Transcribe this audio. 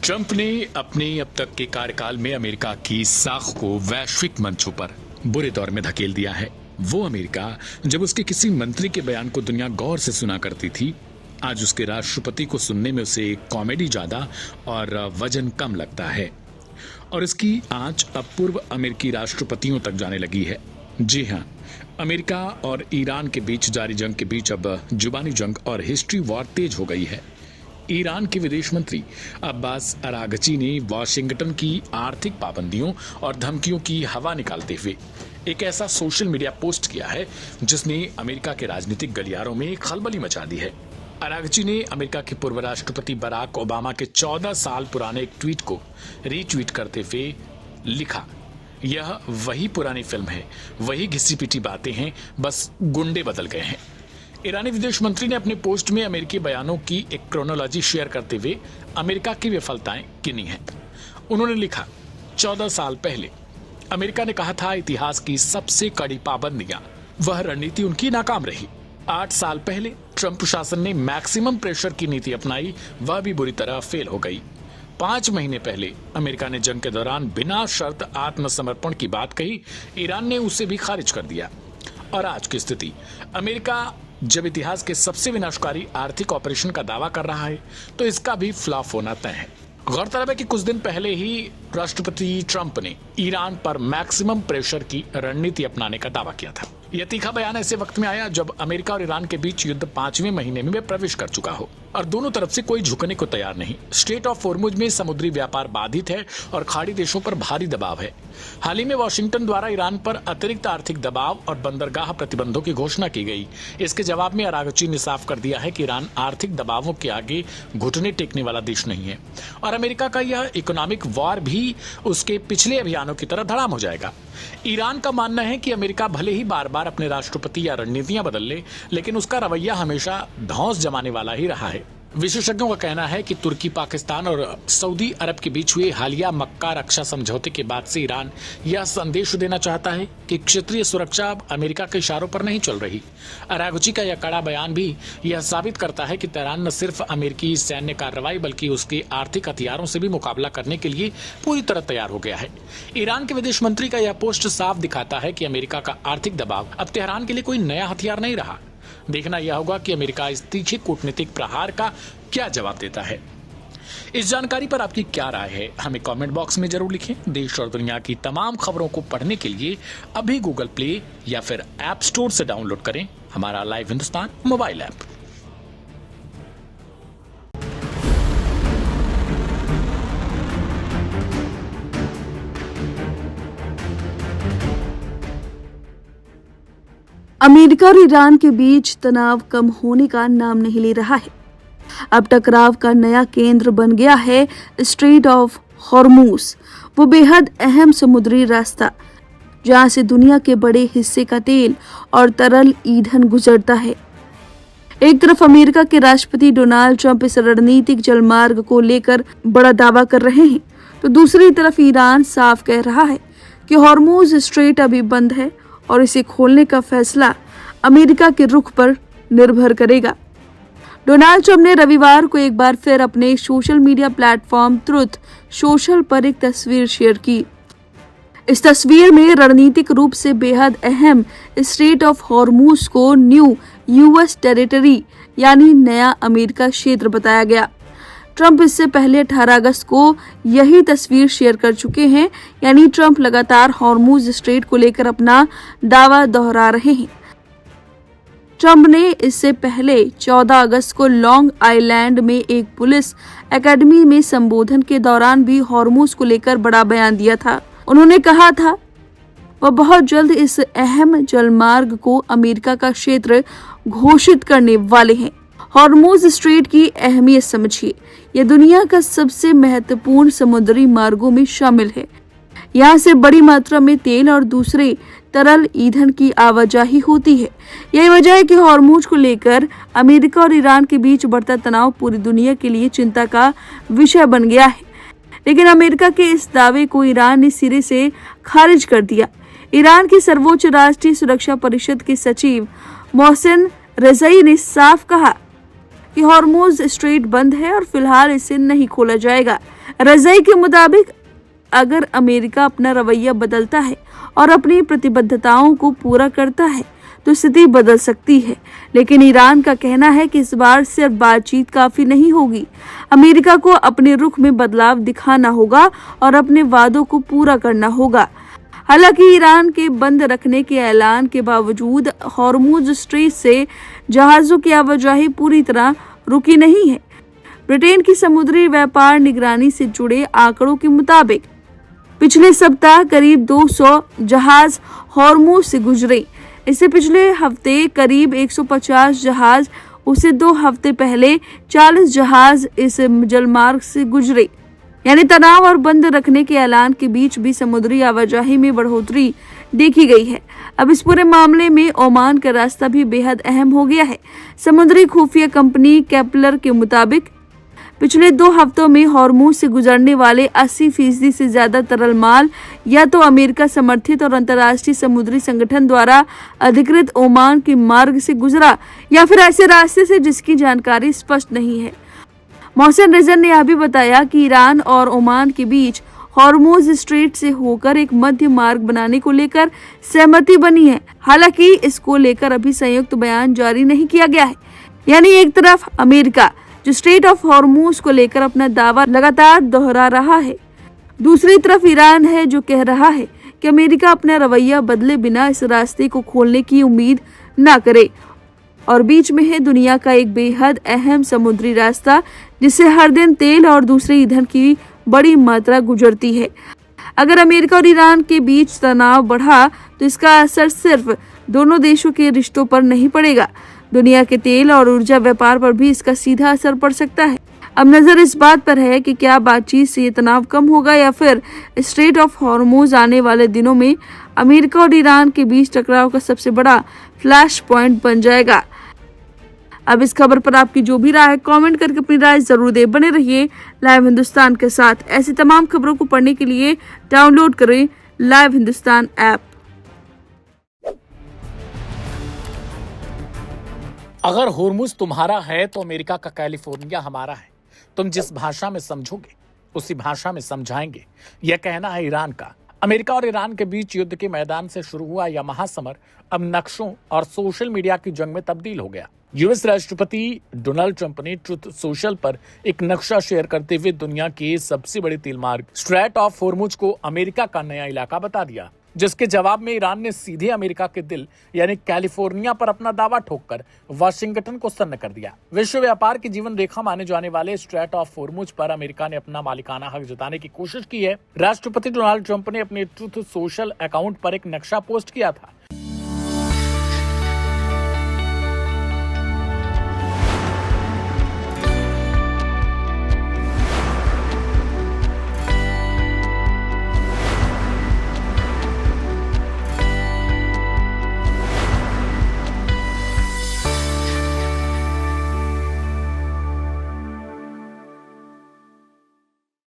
Trump ने अपने अब तक के कार्यकाल में अमेरिका की साख को वैश्विक मंचों पर बुरे दौर में धकेल दिया है। वो अमेरिका जब उसके किसी मंत्री के बयान को दुनिया गौर से सुना करती थी, आज उसके राष्ट्रपति को सुनने में उसे कॉमेडी ज्यादा और वजन कम लगता है। और इसकी आंच अब पूर्व अमेरिकी राष्ट्रपतियों तक जाने लगी है। जी हाँ, अमेरिका और ईरान के बीच जारी जंग के बीच अब जुबानी जंग और हिस्ट्री वॉर तेज हो गई है। ईरान के विदेश मंत्री अब्बास अरागची ने वॉशिंगटन की आर्थिक पाबंदियों और धमकियों की हवा निकालते हुए एक ऐसा सोशल मीडिया पोस्ट किया है जिसने अमेरिका के राजनीतिक गलियारों में खलबली मचा दी है। अरागची ने अमेरिका के पूर्व राष्ट्रपति बराक ओबामा के 14 साल पुराने एक ट्वीट को रीट्वीट करते हुए लिखा, यह वही पुरानी फिल्म है, वही घिसी पिटी बातें हैं, बस गुंडे बदल गए हैं। ईरानी विदेश मंत्री ने अपने पोस्ट में अमेरिकी बयानों की एक क्रोनोलॉजी शेयर करते हुए अमेरिका की विफलताएं गिनी हैं। उन्होंने लिखा, 14 साल पहले अमेरिका ने कहा था इतिहास की सबसे कड़ी पाबंदियां, वह रणनीति उनकी नाकाम रही। 8 साल पहले ट्रंप प्रशासन ने मैक्सिमम प्रेशर की नीति अपनाई, वह भी बुरी तरह फेल हो गई। 5 महीने पहले अमेरिका ने जंग के दौरान बिना शर्त आत्मसमर्पण की बात कही, ईरान ने उसे भी खारिज कर दिया। और आज की स्थिति, अमेरिका जब इतिहास के सबसे विनाशकारी आर्थिक ऑपरेशन का दावा कर रहा है तो इसका भी फ्लॉप होना तय है। गौरतलब है कि कुछ दिन पहले ही राष्ट्रपति ट्रंप ने ईरान पर मैक्सिमम प्रेशर की रणनीति अपनाने का दावा किया था। यह तीखा बयान ऐसे वक्त में आया जब अमेरिका और ईरान के बीच युद्ध 5वें महीने में प्रवेश कर चुका हो और दोनों तरफ से कोई झुकने को तैयार नहीं। स्ट्रेट ऑफ होर्मुज में समुद्री व्यापार बाधित है और खाड़ी देशों पर भारी दबाव है। हाल ही में वॉशिंगटन द्वारा ईरान पर अतिरिक्त आर्थिक दबाव और बंदरगाह प्रतिबंधों की घोषणा की गई। इसके जवाब में अरागची ने साफ कर दिया है कि ईरान आर्थिक दबावों के आगे घुटने टेकने वाला देश नहीं है और अमेरिका का यह इकोनॉमिक वॉर भी उसके पिछले अभियानों की तरह धड़ाम हो जाएगा। ईरान का मानना है कि अमेरिका भले ही बार बार अपने राष्ट्रपति या रणनीतियां बदल ले, लेकिन उसका रवैया हमेशा धौंस जमाने वाला ही रहा है। विशेषज्ञों का कहना है कि तुर्की, पाकिस्तान और सऊदी अरब के बीच हुए हालिया मक्का रक्षा समझौते के बाद से ईरान यह संदेश देना चाहता है कि क्षेत्रीय सुरक्षा अब अमेरिका के इशारों पर नहीं चल रही। अरागची का यह कड़ा बयान भी यह साबित करता है कि तेहरान न सिर्फ अमेरिकी सैन्य कार्रवाई बल्कि उसके आर्थिक हथियारों से भी मुकाबला करने के लिए पूरी तरह तैयार हो गया है। ईरान के विदेश मंत्री का यह पोस्ट साफ दिखाता है कि अमेरिका का आर्थिक दबाव अब तेहरान के लिए कोई नया हथियार नहीं रहा। देखना यह होगा कि अमेरिका इस तीखे कूटनीतिक प्रहार का क्या जवाब देता है। इस जानकारी पर आपकी क्या राय है, हमें कमेंट बॉक्स में जरूर लिखें। देश और दुनिया की तमाम खबरों को पढ़ने के लिए अभी गूगल प्ले या फिर ऐप स्टोर से डाउनलोड करें हमारा live Hindustan mobile app. America और ईरान के बीच तनाव कम होने का नाम नहीं ले रहा है। अब टकराव का नया केंद्र बन गया है स्ट्रेट ऑफ हॉर्मुज, वो बेहद अहम समुद्री रास्ता जहां से दुनिया के बड़े हिस्से का तेल और तरल ईंधन गुजरता है। एक तरफ अमेरिका के राष्ट्रपति डोनाल्ड ट्रंप इस रणनीतिक जलमार्ग को लेकर बड़ा दावा कर रहे हैं, तो दूसरी तरफ ईरान साफ कह रहा है कि हॉर्मुज स्ट्रेट अभी बंद है और इसे खोलने का फैसला अमेरिका के रुख पर निर्भर करेगा। डोनाल्ड ट्रंप ने रविवार को एक बार फिर अपने social media platform truth social पर एक तस्वीर शेयर की। इस तस्वीर में रणनीतिक रूप से बेहद अहम स्ट्रेट ऑफ हॉर्मुज को न्यू यूएस टेरिटरी यानी नया अमेरिका क्षेत्र बताया गया। ट्रंप इससे पहले 18 अगस्त को यही तस्वीर शेयर कर चुके हैं, यानी ट्रंप लगातार हॉर्मुज स्ट्रेट को लेकर अपना दावा दोहरा रहे हैं। ट्रंप ने इससे पहले 14 अगस्त को लॉन्ग आइलैंड में एक पुलिस एकेडमी में संबोधन के दौरान भी हॉर्मुज को लेकर बड़ा बयान दिया था। उन्होंने कहा था वह बहुत जल्द इस अहम जलमार्ग को अमेरिका का क्षेत्र घोषित करने वाले हैं। हॉर्मुज स्ट्रेट की अहमियत समझिए, यह दुनिया का सबसे महत्वपूर्ण समुद्री मार्गों में शामिल है। यहाँ से बड़ी मात्रा में तेल और दूसरे तरल ईंधन की आवाजाही होती है। यही वजह है कि हॉर्मुज को लेकर अमेरिका और ईरान के बीच बढ़ता तनाव पूरी दुनिया के लिए चिंता का विषय बन गया है। लेकिन अमेरिका के इस दावे को ईरान ने सिरे से खारिज कर दिया। ईरान की सर्वोच्च राष्ट्रीय सुरक्षा परिषद के सचिव मोहसिन रज़ाई ने साफ कहा कि हॉर्मोज स्ट्रेट बंद है और फिलहाल इसे नहीं खोला जाएगा। रज़ाई के मुताबिक अगर अमेरिका अपना रवैया बदलता है और अपनी प्रतिबद्धताओं को पूरा करता है तो स्थिति बदल सकती है, लेकिन ईरान का कहना है कि इस बार सिर्फ बातचीत काफी नहीं होगी। अमेरिका को अपने रुख में बदलाव दिखाना होगा और अपने वादों को पूरा करना होगा। हालांकि ईरान के बंद रखने के ऐलान के बावजूद हॉर्मुज स्ट्रेट से जहाजों की आवाजाही पूरी तरह रुकी नहीं है। ब्रिटेन की समुद्री व्यापार निगरानी से जुड़े आंकड़ों के मुताबिक पिछले सप्ताह करीब 200 जहाज हॉर्मुज से गुजरे। इससे पिछले हफ्ते करीब 150 जहाज, उससे 2 हफ्ते पहले 40 जहाज इस जलमार्ग से गुजरे। यानी तनाव और बंद रखने के ऐलान के बीच भी समुद्री आवाजाही में बढ़ोतरी देखी गई है। अब इस पूरे मामले में ओमान का रास्ता भी बेहद अहम हो गया है। समुद्री खुफिया कंपनी केपलर के मुताबिक पिछले 2 हफ्तों में हॉर्मुज से गुजरने वाले 80% से ज्यादा तरल माल या तो अमेरिका समर्थित और अंतर्राष्ट्रीय समुद्री संगठन द्वारा अधिकृत ओमान के मार्ग से गुजरा या फिर ऐसे रास्ते से जिसकी जानकारी स्पष्ट नहीं है। मोहसिन रिजन ने यह भी बताया कि ईरान और ओमान के बीच हॉर्मुज स्ट्रेट से होकर एक मध्य मार्ग बनाने को लेकर सहमति बनी है। हालांकि इसको लेकर अभी संयुक्त बयान जारी नहीं किया गया है। यानी एक तरफ अमेरिका जो स्ट्रेट ऑफ हॉर्मुज को लेकर अपना दावा लगातार दोहरा रहा है, दूसरी तरफ ईरान है जो कह रहा है कि अमेरिका अपना रवैया बदले बिना इस रास्ते को खोलने की उम्मीद न करे। और बीच में है दुनिया का एक बेहद अहम समुद्री रास्ता जिससे हर दिन तेल और दूसरे ईंधन की बड़ी मात्रा गुजरती है। अगर अमेरिका और ईरान के बीच तनाव बढ़ा तो इसका असर सिर्फ दोनों देशों के रिश्तों पर नहीं पड़ेगा, दुनिया के तेल और ऊर्जा व्यापार पर भी इसका सीधा असर पड़ सकता है। अब नजर इस बात पर है कि क्या बातचीत से ये तनाव कम होगा या फिर स्ट्रेट ऑफ हॉर्मुज आने वाले दिनों में अमेरिका और ईरान के बीच टकराव का सबसे बड़ा फ्लैश पॉइंट बन जाएगा। अब इस खबर पर आपकी जो भी राय है कमेंट करके अपनी राय जरूर दें। बने रहिए लाइव हिंदुस्तान के साथ। ऐसी तमाम खबरों को पढ़ने के लिए डाउनलोड करें लाइव हिंदुस्तान ऐप। अगर होर्मुज तुम्हारा है तो अमेरिका का कैलिफोर्निया हमारा है। तुम जिस भाषा में समझोगे उसी भाषा में समझाएंगे, यह कहना है ईरान का। अमेरिका और ईरान के बीच युद्ध के मैदान से शुरू हुआ यह महासमर अब नक्शों और सोशल मीडिया की जंग में तब्दील हो गया। यूएस राष्ट्रपति डोनाल्ड ट्रंप ने ट्रुथ सोशल पर एक नक्शा शेयर करते हुए दुनिया के सबसे बड़े तेल मार्ग स्ट्रेट ऑफ होर्मुज को अमेरिका का नया इलाका बता दिया, जिसके जवाब में ईरान ने सीधे अमेरिका के दिल यानी कैलिफोर्निया पर अपना दावा ठोककर वाशिंगटन को सन्न कर दिया। विश्व व्यापार की जीवन रेखा माने जाने वाले स्ट्रेट ऑफ होर्मुज पर अमेरिका ने अपना मालिकाना हक जताने की कोशिश की है। राष्ट्रपति डोनाल्ड ट्रंप ने अपने ट्रुथ सोशल अकाउंट पर एक नक्शा पोस्ट किया था